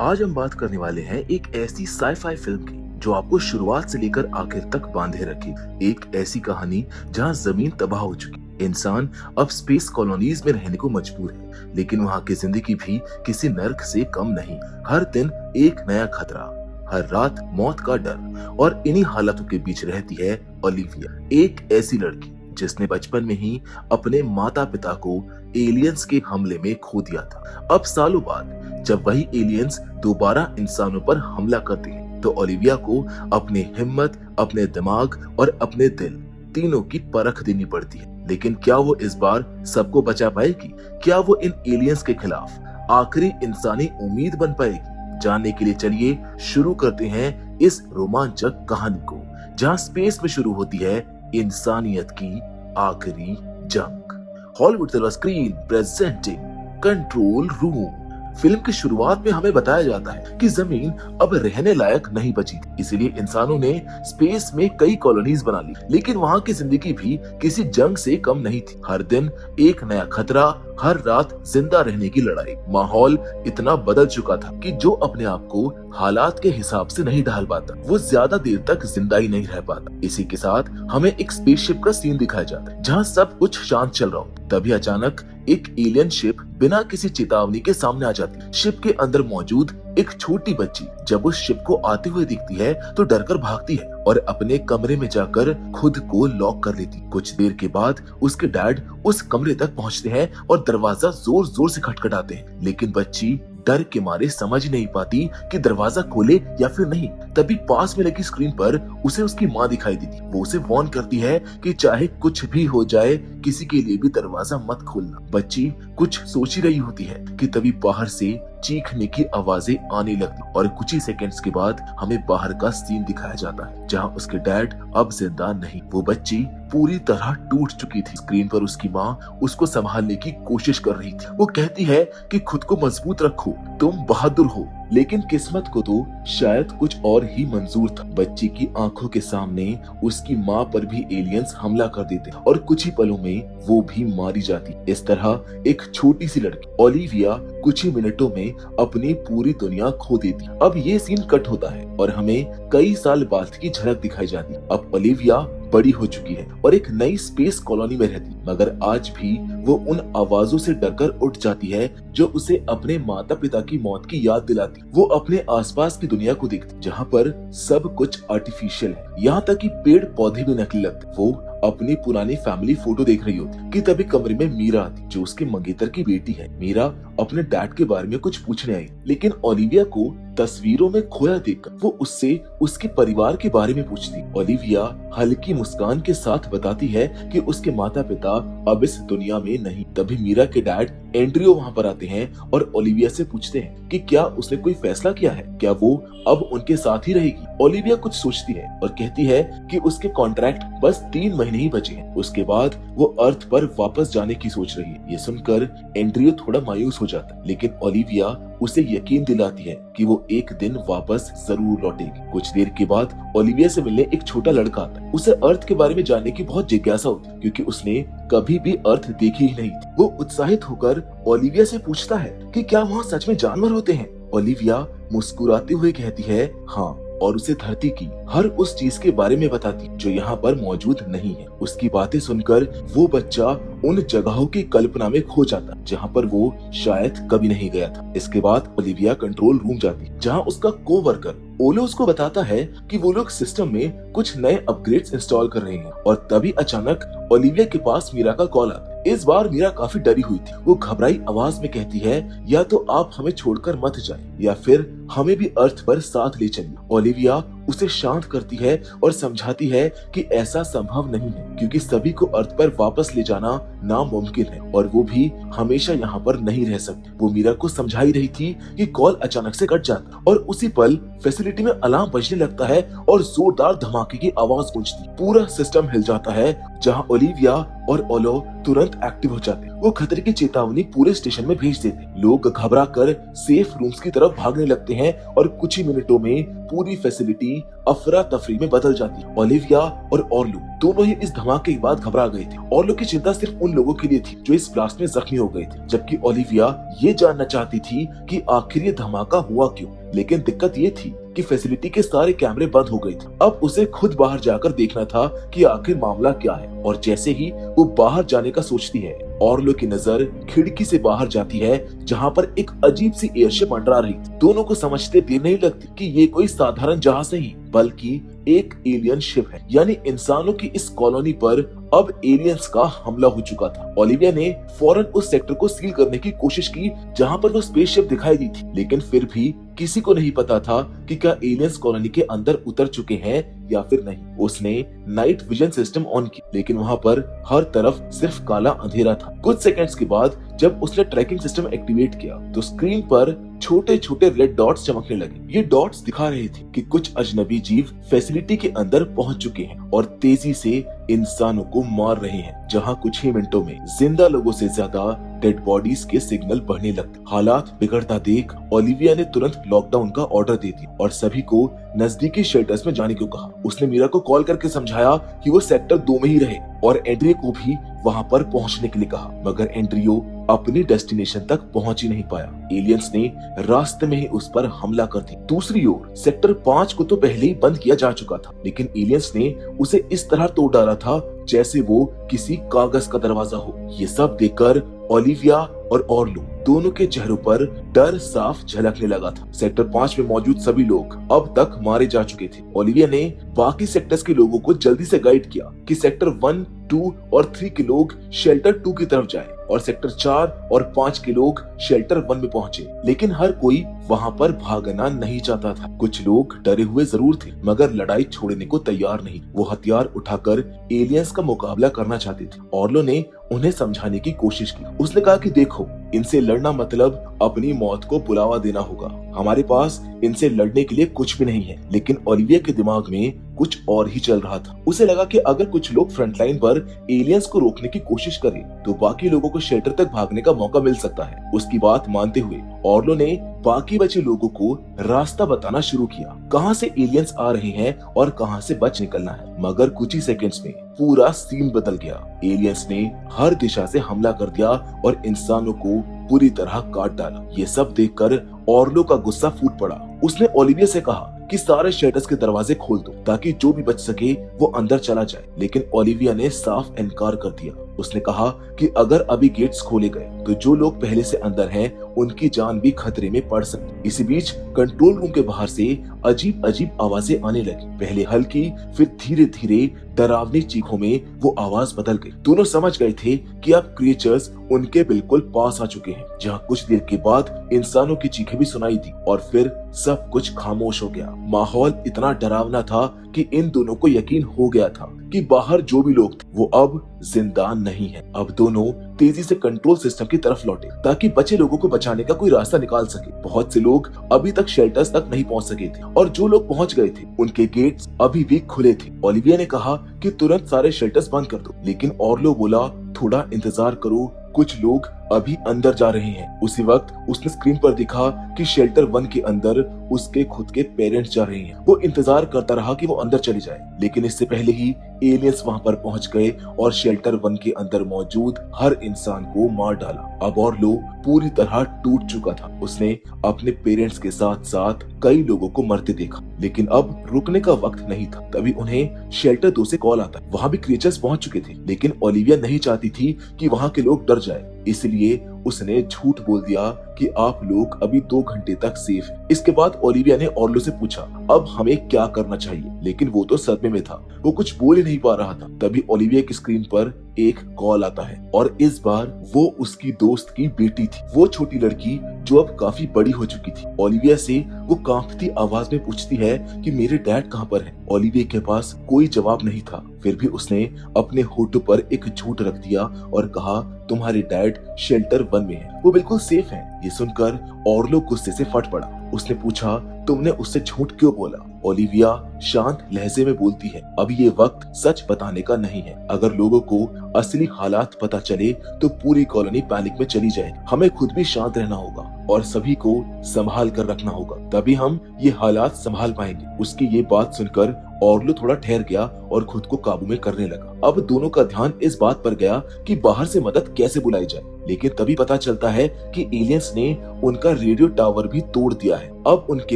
आज हम बात करने वाले हैं एक ऐसी साई-फाई फिल्म की जो आपको शुरुआत से लेकर आखिर तक बांधे रखेगी। एक ऐसी कहानी जहां जमीन तबाह हो चुकी, इंसान अब स्पेस कॉलोनीज में रहने को मजबूर है, लेकिन वहां की जिंदगी भी किसी नर्क से कम नहीं। हर दिन एक नया खतरा, हर रात मौत का डर, और इन्हीं हालातों के बीच रहती है ओलिविया, एक ऐसी लड़की जिसने बचपन में ही अपने माता पिता को एलियंस के हमले में खो दिया था। अब सालों बाद जब वही एलियंस दोबारा इंसानों पर हमला करते हैं, तो ओलिविया को अपनी हिम्मत, अपने दिमाग और अपने दिल तीनों की परख देनी पड़ती है। लेकिन क्या वो इस बार सबको बचा पाएगी? क्या वो इन एलियंस के खिलाफ आखिरी इंसानी उम्मीद बन पाएगी? जानने के लिए चलिए शुरू करते हैं इस रोमांचक कहानी को, जहां स्पेस में शुरू होती है इंसानियत की आखिरी जंग। Hollywood silver screen presenting control room. Film की शुरुआत में हमें बताया जाता है कि जमीन अब रहने लायक नहीं बची थी, इसीलिए इंसानों ने स्पेस में कई कॉलोनीज बना ली। लेकिन वहाँ की जिंदगी भी किसी जंग से कम नहीं थी। हर दिन एक नया खतरा, हर रात जिंदा रहने की लड़ाई। माहौल इतना बदल चुका था कि जो अपने आप को हालात के हिसाब से नहीं ढाल पाता, वो ज्यादा देर तक जिंदा ही नहीं रह पाता। इसी के साथ हमें एक स्पेसशिप का सीन दिखाया जाता है, जहाँ सब कुछ शांत चल रहा हो। तभी अचानक एक एलियन शिप बिना किसी चेतावनी के सामने आ जाती है। शिप के अंदर मौजूद एक छोटी बच्ची जब उस शिप को आते हुए दिखती है तो डरकर भागती है और अपने कमरे में जाकर खुद को लॉक कर लेती। कुछ देर के बाद उसके डैड उस कमरे तक पहुंचते हैं और दरवाजा जोर जोर से खटखटाते हैं, लेकिन बच्ची डर के मारे समझ नहीं पाती कि दरवाजा खोले या फिर नहीं। तभी पास में लगी स्क्रीन पर उसे उसकी माँ दिखाई देती। वो उसे वार्न करती है कि चाहे कुछ भी हो जाए, किसी के लिए भी दरवाजा मत खोलना। बच्ची कुछ सोच ही रही होती है कि तभी बाहर से चीखने की आवाजें आने लगती और कुछ ही सेकंड्स के बाद हमें बाहर का सीन दिखाया जाता है, जहां उसके डैड अब जिंदा नहीं। वो बच्ची पूरी तरह टूट चुकी थी। स्क्रीन पर उसकी माँ उसको संभालने की कोशिश कर रही थी। वो कहती है कि खुद को मजबूत रखो, तुम बहादुर हो। लेकिन किस्मत को तो शायद कुछ और ही मंजूर था। बच्ची की आंखों के सामने उसकी माँ पर भी एलियंस हमला कर देते और कुछ ही पलों में वो भी मारी जाती। इस तरह एक छोटी सी लड़की ओलिविया कुछ ही मिनटों में अपनी पूरी दुनिया खो देती। अब ये सीन कट होता है और हमें कई साल बाद की झलक दिखाई जाती। अब ओलिविया बड़ी हो चुकी है और एक नई स्पेस कॉलोनी में रहती, मगर आज भी वो उन आवाजों से डरकर उठ जाती है जो उसे अपने माता पिता की मौत की याद दिलाती। वो अपने आसपास की दुनिया को देखती, जहाँ पर सब कुछ आर्टिफिशियल है, यहाँ तक कि पेड़ पौधे भी नकली लगते। वो अपनी पुरानी फैमिली फोटो देख रही होती कि तभी कमरे में मीरा आती, जो उसके मंगेतर की बेटी है। मीरा अपने डैड के बारे में कुछ पूछने आई, लेकिन ओलिविया को तस्वीरों में खोया देखकर वो उससे उसके परिवार के बारे में पूछती। ओलिविया हल्की मुस्कान के साथ बताती है कि उसके माता पिता अब इस दुनिया में नहीं। तभी मीरा के डैड एंड्रियो वहाँ पर आते हैं और ओलिविया से पूछते हैं कि क्या उसने कोई फैसला किया है, क्या वो अब उनके साथ ही रहेगी। ओलिविया कुछ सोचती है और कहती है कि उसके कॉन्ट्रैक्ट बस 3 महीने ही बचे हैं, उसके बाद वो अर्थ पर वापस जाने की सोच रही है। ये सुनकर एंड्रियो थोड़ा मायूस हो जाता है, लेकिन ओलिविया उसे यकीन दिलाती है कि वो एक दिन वापस जरूर लौटेगी। कुछ देर के बाद ओलिविया से मिलने एक छोटा लड़का आता है। उसे अर्थ के बारे में जानने की बहुत जिज्ञासा होती है, क्योंकि उसने कभी भी अर्थ देखी ही नहीं थी। वो उत्साहित होकर ओलिविया से पूछता है कि क्या वहाँ सच में जानवर होते हैं। ओलिविया मुस्कुराते हुए कहती है हाँ, और उसे धरती की हर उस चीज के बारे में बताती जो यहाँ पर मौजूद नहीं है। उसकी बातें सुनकर वो बच्चा उन जगहों की कल्पना में खो जाता जहाँ पर वो शायद कभी नहीं गया था। इसके बाद ओलिविया कंट्रोल रूम जाती, जहाँ उसका कोवर्कर ओलो उसको बताता है कि वो लोग सिस्टम में कुछ नए अपग्रेड्स इंस्टॉल कर रहे हैं। और तभी अचानक ओलिविया के पास मीरा का कॉल आता। इस बार मीरा काफी डरी हुई थी। वो घबराई आवाज में कहती है या तो आप हमें छोड़कर मत जाएं, या फिर हमें भी अर्थ पर साथ ले चलिए। ओलिविया उसे शांत करती है और समझाती है कि ऐसा संभव नहीं है, क्योंकि सभी को अर्थ पर वापस ले जाना नामुमकिन है और वो भी हमेशा यहाँ पर नहीं रह सकते। वो मीरा को समझा ही रही थी कि कॉल अचानक से कट जाता और उसी पल फैसिलिटी में अलार्म बजने लगता है और जोरदार धमाके की आवाज गूंजती। पूरा सिस्टम हिल जाता है, जहाँ ओलिविया और ओलो तुरंत एक्टिव हो जाते। वो खतरे की चेतावनी पूरे स्टेशन में भेज देते। लोग घबरा कर सेफ रूम्स की तरफ भागने लगते हैं और कुछ ही मिनटों में पूरी फैसिलिटी अफरा तफरी में बदल जाती है। ओलिविया और ओर्लो दोनों ही इस धमाके के बाद घबरा गए थे। ओर्लो की चिंता सिर्फ उन लोगों के लिए थी जो इस ब्लास्ट में जख्मी हो गए थे, जबकि ओलिविया ये जानना चाहती थी कि आखिर ये धमाका हुआ क्यों। लेकिन दिक्कत ये थी कि फैसिलिटी के सारे कैमरे बंद हो गए थे। अब उसे खुद बाहर जाकर देखना था कि आखिर मामला क्या है। और जैसे ही वो बाहर जाने का सोचती है, ओर्लो की नजर खिड़की से बाहर जाती है जहाँ पर एक अजीब सी एयरशिप मंडरा रही थी। दोनों को समझते देर नहीं लगती कि ये कोई साधारण जहाज नहीं बल्कि एक एलियन शिप है। यानी इंसानों की इस कॉलोनी पर अब एलियंस का हमला हो चुका था। ओलिविया ने फौरन उस सेक्टर को सील करने की कोशिश की जहाँ पर वो स्पेसशिप दिखाई दी थी, लेकिन फिर भी किसी को नहीं पता था कि क्या एलियंस कॉलोनी के अंदर उतर चुके हैं या फिर नहीं। उसने नाइट विजन सिस्टम ऑन की, लेकिन वहाँ पर हर तरफ सिर्फ काला अंधेरा था। कुछ सेकंड्स के बाद जब उसने ट्रैकिंग सिस्टम एक्टिवेट किया तो स्क्रीन पर छोटे छोटे रेड डॉट्स चमकने लगे। ये डॉट्स दिखा रहे थे कि कुछ अजनबी जीव फैसिलिटी के अंदर पहुंच चुके हैं और तेजी से इंसानों को मार रहे हैं, जहां कुछ ही मिनटों में जिंदा लोगों से ज्यादा डेड बॉडीज के सिग्नल बढ़ने लगते। हालात बिगड़ता देख ओलिविया ने तुरंत लॉकडाउन का ऑर्डर दे दिया और सभी को नजदीकी शेल्टर्स में जाने को कहा। उसने मीरा को कॉल करके समझाया कि वो सेक्टर 2 में ही रहे और एंड्रियो को भी वहां पर पहुंचने के लिए कहा, मगर एंड्रियो अपनी डेस्टिनेशन तक पहुंच ही नहीं पाया। एलियंस ने रास्ते में ही उस पर हमला कर दिया। दूसरी ओर सेक्टर 5 को तो पहले ही बंद किया जा चुका था, लेकिन एलियंस ने उसे इस तरह तोड़ डाला था जैसे वो किसी कागज का दरवाजा हो। ये सब देखकर ओलिविया और ओर्लो दोनों के चेहरों पर डर साफ झलकने लगा था। सेक्टर 5 में मौजूद सभी लोग अब तक मारे जा चुके थे। ओलिविया ने बाकी सेक्टर्स के लोगों को जल्दी से गाइड किया कि सेक्टर 1, 2 और 3 के लोग शेल्टर 2 की तरफ जाएं और सेक्टर 4 और 5 के लोग शेल्टर 1 में पहुंचे। लेकिन हर कोई वहां पर भागना नहीं चाहता था। कुछ लोग डरे हुए जरूर थे, मगर लड़ाई छोड़ने को तैयार नहीं। वो हथियार उठाकर एलियंस का मुकाबला करना चाहते थे। ओर्लो ने उन्हें समझाने की कोशिश की। उसने कहा कि देखो, इनसे लड़ना मतलब अपनी मौत को बुलावा देना होगा। हमारे पास इनसे लड़ने के लिए कुछ भी नहीं है। लेकिन ओलिविया के दिमाग में कुछ और ही चल रहा था। उसे लगा कि अगर कुछ लोग फ्रंटलाइन पर एलियंस को रोकने की कोशिश करें तो बाकी लोगों को शेल्टर तक भागने का मौका मिल सकता है। उसकी बात मानते हुए ओर्लो ने बाकी बचे लोगों को रास्ता बताना शुरू किया, कहां से एलियंस आ रहे हैं और कहां से बच निकलना है। मगर कुछ ही सेकंड्स में पूरा सीन बदल गया। एलियंस ने हर दिशा से हमला कर दिया और इंसानों को पूरी तरह काट डाला। ये सब देखकर ओर्लो का गुस्सा फूट पड़ा। उसने ओलिविया से कहा कि सारे शेल्टर्स के दरवाजे खोल दो ताकि जो भी बच सके वो अंदर चला जाए। लेकिन ओलिविया ने साफ इनकार कर दिया। उसने कहा कि अगर अभी गेट्स खोले गए तो जो लोग पहले से अंदर हैं उनकी जान भी खतरे में पड़ सकती। इसी बीच कंट्रोल रूम के बाहर से अजीब अजीब आवाजें आने लगी। पहले हल्की, फिर धीरे धीरे डरावनी चीखों में वो आवाज बदल गई। दोनों समझ गए थे कि अब क्रिएचर्स उनके बिल्कुल पास आ चुके हैं। जहाँ कुछ देर के बाद इंसानों की चीखें भी सुनाई दी और फिर सब कुछ खामोश हो गया। माहौल इतना डरावना था कि इन दोनों को यकीन हो गया था कि बाहर जो भी लोग थे वो अब जिंदा नहीं है। अब दोनों तेजी से कंट्रोल सिस्टम की तरफ लौटे ताकि बचे लोगों को बचाने का कोई रास्ता निकाल सके। बहुत से लोग अभी तक शेल्टर्स तक नहीं पहुंच सके थे और जो लोग पहुंच गए थे उनके गेट्स अभी भी खुले थे। ओलिविया ने कहा कि तुरंत सारे शेल्टर्स बंद कर दो, लेकिन ओर्लो बोला थोड़ा इंतजार करो, कुछ लोग अभी अंदर जा रहे हैं। उसी वक्त उसने स्क्रीन पर दिखा कि शेल्टर 1 के अंदर उसके खुद के पेरेंट्स जा रहे हैं। वो इंतजार करता रहा कि वो अंदर चले जाए, लेकिन इससे पहले ही एलियंस वहां पर पहुंच गए और शेल्टर 1 के अंदर मौजूद हर इंसान को मार डाला। अब ओर्लो पूरी तरह टूट चुका था। उसने अपने पेरेंट्स के साथ साथ कई लोगों को मरते देखा, लेकिन अब रुकने का वक्त नहीं था। तभी उन्हें शेल्टर 2 से कॉल आता। वहां भी क्रिएचर्स पहुंच चुके थे, लेकिन ओलिविया नहीं चाहती थी कि वहां के लोग डर जाए, इसलिए उसने झूठ बोल दिया कि आप लोग अभी 2 घंटे तक सेफ हैं। इसके बाद ओलिविया ने ओर्लो से पूछा अब हमें क्या करना चाहिए, लेकिन वो तो सदमे में था, वो कुछ बोल ही नहीं पा रहा था। तभी ओलिविया की स्क्रीन पर एक कॉल आता है और इस बार वो उसकी दोस्त की बेटी थी, वो छोटी लड़की जो अब काफी बड़ी हो चुकी थी। ओलिविया से वो कांपती आवाज में पूछती है कि मेरे डैड कहाँ पर हैं? ओलिविया के पास कोई जवाब नहीं था, फिर भी उसने अपने होठों पर एक झूठ रख दिया और कहा तुम्हारे डैड शेल्टर 1 में हैं, वो बिल्कुल सेफ हैं। ये सुनकर ओर्लो गुस्से से फट पड़ा। उसने पूछा तुमने उससे झूठ क्यों बोला? ओलिविया शांत लहजे में बोलती है, अब ये वक्त सच बताने का नहीं है। अगर लोगों को असली हालात पता चले तो पूरी कॉलोनी पैनिक में चली जाए। हमें खुद भी शांत रहना होगा और सभी को संभाल कर रखना होगा, तभी हम ये हालात संभाल पाएंगे। उसकी ये बात सुनकर ऑर्लो थोड़ा ठहर गया और खुद को काबू में करने लगा। अब दोनों का ध्यान इस बात पर गया कि बाहर से मदद कैसे बुलाई जाए, लेकिन तभी पता चलता है कि एलियंस ने उनका रेडियो टावर भी तोड़ दिया है। अब उनके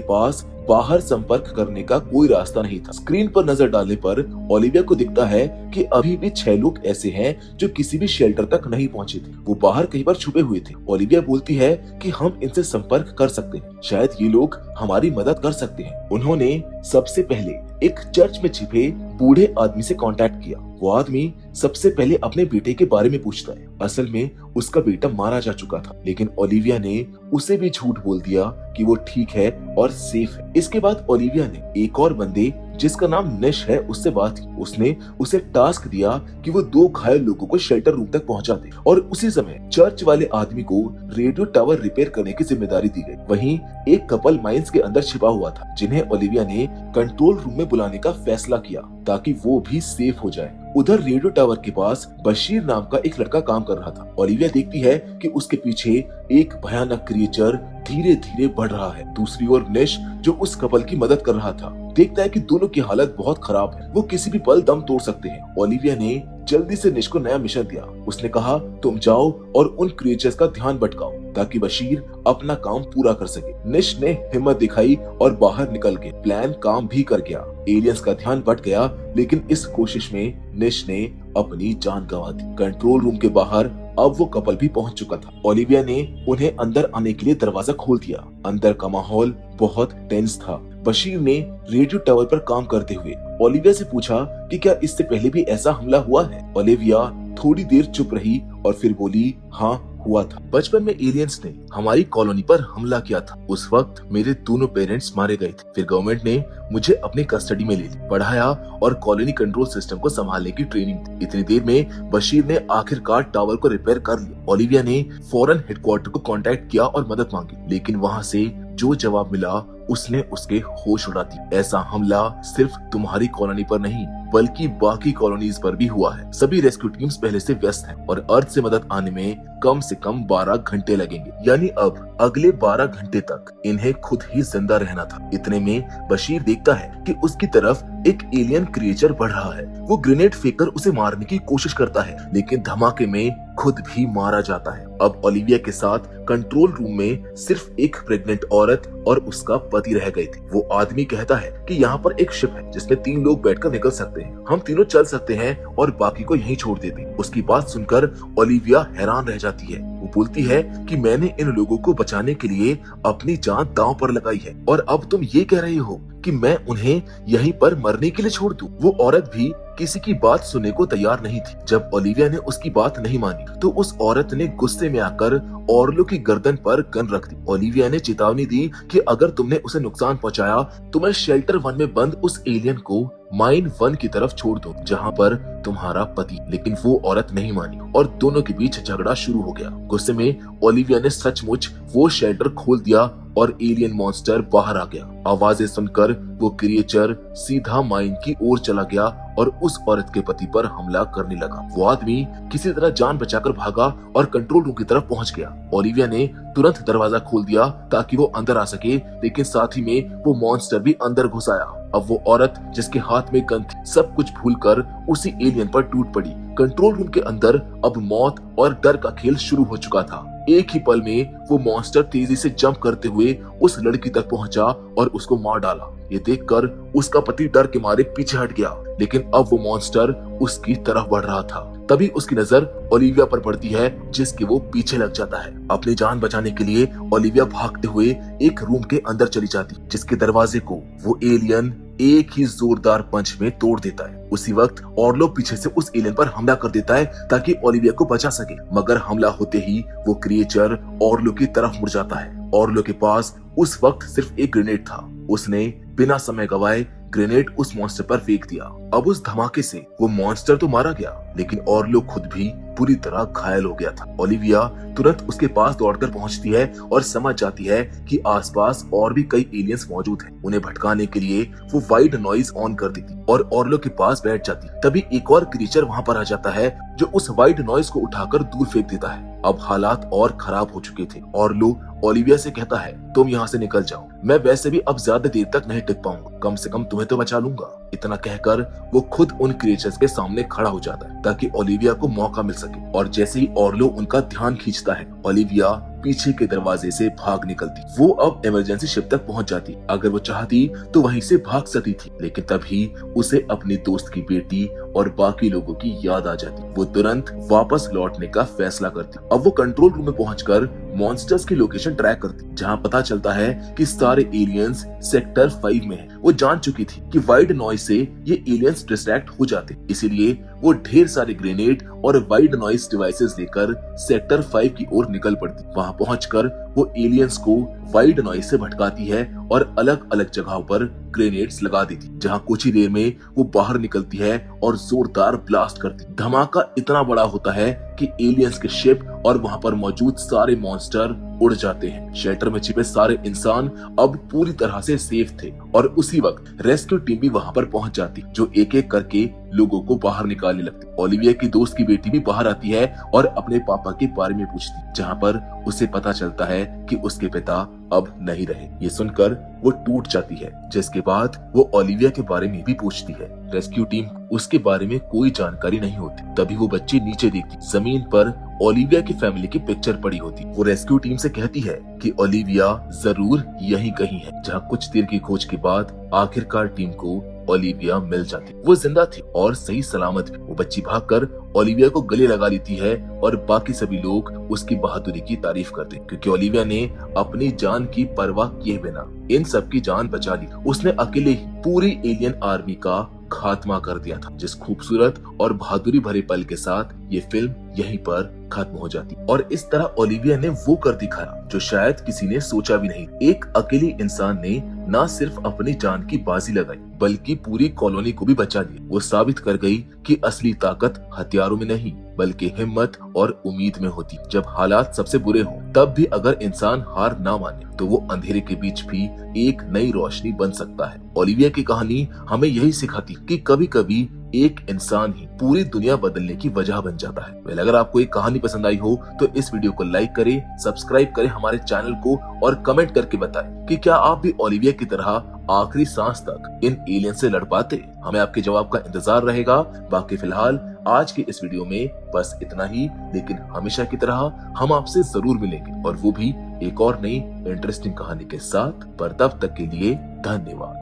पास बाहर संपर्क करने का कोई रास्ता नहीं था। स्क्रीन पर नजर डालने पर ओलिविया को दिखता है कि अभी भी 6 लोग ऐसे हैं जो किसी भी शेल्टर तक नहीं पहुंचे थे। वो बाहर कहीं पर छुपे हुए थे। ओलिविया बोलती है कि हम इनसे संपर्क कर सकते हैं, शायद ये लोग हमारी मदद कर सकते हैं। उन्होंने सबसे पहले एक चर्च में छिपे बूढ़े आदमी से कांटेक्ट किया। वो आदमी सबसे पहले अपने बेटे के बारे में पूछता है। असल में उसका बेटा मारा जा चुका था, लेकिन ओलिविया ने उसे भी झूठ बोल दिया कि वो ठीक है और सेफ है। इसके बाद ओलिविया ने एक और बंदे जिसका नाम निश है उससे बात की। उसने उसे टास्क दिया कि वो 2 घायल लोगों को शेल्टर रूम तक पहुंचा दे और उसी समय चर्च वाले आदमी को रेडियो टावर रिपेयर करने की जिम्मेदारी दी गई। वहीं एक कपल माइंस के अंदर छिपा हुआ था जिन्हें ओलिविया ने कंट्रोल रूम में बुलाने का फैसला किया ताकि वो भी सेफ हो जाए। उधर रेडियो टावर के पास बशीर नाम का एक लड़का काम कर रहा था। ओलिविया देखती है कि उसके पीछे एक भयानक क्रिएचर धीरे धीरे बढ़ रहा है। दूसरी ओर निश जो उस कपल की मदद कर रहा था देखता है कि दोनों की हालत बहुत खराब है, वो किसी भी पल दम तोड़ सकते हैं। ओलिविया ने जल्दी से निश को नया मिशन दिया। उसने कहा, तुम जाओ और उन क्रिएचर्स का ध्यान भटकाओ ताकि बशीर अपना काम पूरा कर सके। निश ने हिम्मत दिखाई और बाहर निकल गए। प्लान काम भी कर गया। एलियंस का ध्यान भट गया, लेकिन इस कोशिश में निश ने अपनी जान गंवा दी। कंट्रोल रूम के बाहर अब वो कपल भी पहुंच चुका था। ओलिविया ने उन्हें अंदर आने के लिए दरवाजा खोल दिया। अंदर का माहौल बहुत टेंस था। बशीर ने रेडियो टावर पर काम करते हुए ओलिविया से पूछा कि क्या इससे पहले भी ऐसा हमला हुआ है। ओलिविया थोड़ी देर चुप रही और फिर बोली, हाँ हुआ था। बचपन में एलियंस ने हमारी कॉलोनी पर हमला किया था। उस वक्त मेरे दोनों पेरेंट्स मारे गए थे। फिर गवर्नमेंट ने मुझे अपने कस्टडी में ले लिया, पढ़ाया और कॉलोनी कंट्रोल सिस्टम को संभालने की ट्रेनिंग दी। इतनी देर में बशीर ने आखिरकार टावर को रिपेयर कर लिया। ओलिविया ने फौरन हेडक्वार्टर को कांटेक्ट किया और मदद मांगी, लेकिन वहाँ से जो जवाब मिला उसने उसके होश उड़ा दिए। ऐसा हमला सिर्फ तुम्हारी कॉलोनी पर नहीं बल्कि बाकी कॉलोनीज पर भी हुआ है। सभी रेस्क्यू टीम्स पहले से व्यस्त हैं और अर्थ से मदद आने में कम से कम 12 घंटे लगेंगे, यानी अब अगले 12 घंटे तक इन्हें खुद ही जिंदा रहना था। इतने में बशीर देखता है कि उसकी तरफ एक एलियन क्रिएचर बढ़ रहा है। वो ग्रेनेड फेंककर उसे मारने की कोशिश करता है, लेकिन धमाके में खुद भी मारा जाता है। अब ओलिविया के साथ कंट्रोल रूम में सिर्फ एक प्रेग्नेंट औरत और उसका पति रह गए थे। वो आदमी कहता है कि यहाँ पर एक शिप है जिसमें 3 लोग बैठकर निकल सकते हैं। हम तीनों चल सकते हैं और बाकी को यहीं छोड़ देते हैं। उसकी बात सुनकर ओलिविया हैरान रह जाती है। वो बोलती है कि मैंने इन लोगों को बचाने के लिए अपनी जान दांव पर लगाई है और अब तुम ये कह रही हो कि मैं उन्हें यहीं पर मरने के लिए छोड़ दूं। वो औरत भी किसी की बात सुनने को तैयार नहीं थी। जब ओलिविया ने उसकी बात नहीं मानी तो उस औरत ने गुस्से में आकर ऑर्लो की गर्दन पर गन रख दी। ओलिविया ने चेतावनी दी कि अगर तुमने उसे नुकसान पहुंचाया तो मैं शेल्टर 1 में बंद उस एलियन को माइन 1 की तरफ छोड़ दो जहां पर तुम्हारा पति। लेकिन वो औरत नहीं मानी और दोनों के बीच झगड़ा शुरू हो गया। गुस्से में ओलिविया ने सचमुच वो शेल्टर खोल दिया और एलियन मॉन्स्टर बाहर आ गया। आवाजें सुनकर वो क्रिएचर सीधा माइन की ओर चला गया और उस औरत के पति पर हमला करने लगा। वो आदमी किसी तरह जान बचाकर भागा और कंट्रोल रूम की तरफ पहुंच गया। ओलिविया ने तुरंत दरवाजा खोल दिया ताकि वो अंदर आ सके, लेकिन साथ ही में वो मॉन्स्टर भी अंदर घुस आया। अब वो औरत जिसके हाथ में गन थी सब कुछ भूलकर उसी एलियन पर टूट पड़ी। कंट्रोल रूम के अंदर अब मौत और डर का खेल शुरू हो चुका था। एक ही पल में वो मॉन्स्टर तेजी से जंप करते हुए उस लड़की तक पहुंचा और उसको मार डाला। ये देखकर उसका पति डर के मारे पीछे हट गया, लेकिन अब वो मॉन्स्टर उसकी तरफ बढ़ रहा था। तभी उसकी नजर ओलिविया पर पड़ती है जिसके वो पीछे लग जाता है। अपनी जान बचाने के लिए ओलिविया भागते हुए एक रूम के अंदर चली जाती, जिसके दरवाजे को वो एलियन एक ही जोरदार पंच में तोड़ देता है। उसी वक्त ऑर्लो पीछे से उस एलियन पर हमला कर देता है ताकि ओलिविया को बचा सके, मगर हमला होते ही वो क्रिएचर ऑर्लो की तरफ मुड़ जाता है। ऑर्लो के पास उस वक्त सिर्फ एक ग्रेनेड था। उसने बिना समय गवाए ग्रेनेड उस मॉन्स्टर पर फेंक दिया। अब उस धमाके से वो मॉन्स्टर तो मारा गया, लेकिन ऑर्लो खुद भी पूरी तरह घायल हो गया था। ओलिविया तुरंत उसके पास दौड़कर पहुंचती है और समझ जाती है कि आसपास और भी कई एलियंस मौजूद हैं। उन्हें भटकाने के लिए वो वाइड नॉइज ऑन कर देती और ऑर्लो के पास बैठ जाती। तभी एक और क्रीचर वहां पर आ जाता है जो उस वाइड नॉइज को उठाकर दूर फेंक देता है। अब हालात और खराब हो चुके थे। ऑर्लो ओलिविया से कहता है, तुम यहाँ से निकल जाओ, मैं वैसे भी अब ज्यादा देर तक नहीं टिक पाऊंगा, कम से कम तुम्हें तो बचा लूंगा। इतना कहकर वो खुद उन क्रिएचर्स के सामने खड़ा हो जाता है ताकि ओलिविया को मौका मिल सके। और जैसे ही ऑर्लो उनका ध्यान खींचता है, ओलिविया पीछे के दरवाजे से भाग निकलती। वो अब इमरजेंसी शिप तक पहुंच जाती। अगर वो चाहती तो वहीं से भाग सकती थी, लेकिन तभी उसे अपने दोस्त की बेटी और बाकी लोगों की याद आ जाती। वो तुरंत वापस लौटने का फैसला करती। अब वो कंट्रोल रूम में पहुंचकर मॉन्स्टर्स की लोकेशन ट्रैक करती, जहां पता चलता है कि सारे एलियंस सेक्टर 5 में हैं। वो जान चुकी थी कि वाइड नॉइज से ये एलियंस डिस्ट्रैक्ट हो जाते, इसीलिए वो ढेर सारे ग्रेनेड और वाइड नॉइज डिवाइसेस लेकर सेक्टर 5 की ओर निकल पड़ती। वहां पहुंचकर वो एलियंस को वाइड नॉइज से भटकाती है और अलग अलग जगहों पर ग्रेनेड्स लगा देती, जहां कुछ ही देर में वो बाहर निकलती है और जोरदार ब्लास्ट करती। धमाका इतना बड़ा होता है कि एलियंस के शिप और वहां पर मौजूद सारे मॉन्स्टर उड़ जाते हैं। शेल्टर में छिपे सारे इंसान अब पूरी तरह से सेफ थे और उसी वक्त रेस्क्यू टीम भी वहां पर पहुंच जाती, जो एक एक करके लोगों को बाहर निकालने लगती। ओलिविया की दोस्त की बेटी भी बाहर आती है और अपने पापा के बारे में पूछती, जहां पर उसे पता चलता है कि उसके पिता अब नहीं रहे। ये सुनकर वो टूट जाती है, जिसके बाद वो ओलिविया के बारे में भी पूछती है। रेस्क्यू टीम उसके बारे में कोई जानकारी नहीं होती। तभी वो बच्ची नीचे देखती, जमीन पर ओलिविया की फैमिली की पिक्चर पड़ी होती। वो रेस्क्यू टीम से कहती है कि ओलिविया जरूर यहीं कहीं है, जहां कुछ देर की खोज के बाद आखिरकार टीम को ओलिविया मिल जाती। वो जिंदा थी और सही सलामत भी। वो बच्ची भागकर ओलिविया को गले लगा लेती है और बाकी सभी लोग उसकी बहादुरी की तारीफ करते, क्योंकि ओलिविया ने अपनी जान की परवाह किए बिना इन सब की जान बचा ली। उसने अकेले ही पूरी एलियन आर्मी का खात्मा कर दिया था। जिस खूबसूरत और बहादुरी भरे पल के साथ ये फिल्म यहीं पर खत्म हो जाती और इस तरह ओलिविया ने वो कर दिखाया जो शायद किसी ने सोचा भी नहीं। एक अकेली इंसान ने न सिर्फ अपनी जान की बाजी लगाई, बल्कि पूरी कॉलोनी को भी बचा लिया। वो साबित कर गई कि असली ताकत हथियारों में नहीं, बल्कि हिम्मत और उम्मीद में होती। जब हालात सबसे बुरे हों, तब भी अगर इंसान हार ना माने, तो वो अंधेरे के बीच भी एक नई रोशनी बन सकता है। ओलिविया की कहानी हमें यही सिखाती कि कभी कभी एक इंसान ही पूरी दुनिया बदलने की वजह बन जाता है। वेल, अगर आपको एक कहानी पसंद आई हो तो इस वीडियो को लाइक करें, सब्सक्राइब करें हमारे चैनल को और कमेंट करके बताएं कि क्या आप भी ओलिविया की तरह आखिरी सांस तक इन एलियन से लड़ पाते। हमें आपके जवाब का इंतजार रहेगा। बाकी फिलहाल आज के इस वीडियो में बस इतना ही, लेकिन हमेशा की तरह हम आपसे जरूर मिलेंगे और वो भी एक और नई इंटरेस्टिंग कहानी के साथ। पर तब तक के लिए धन्यवाद।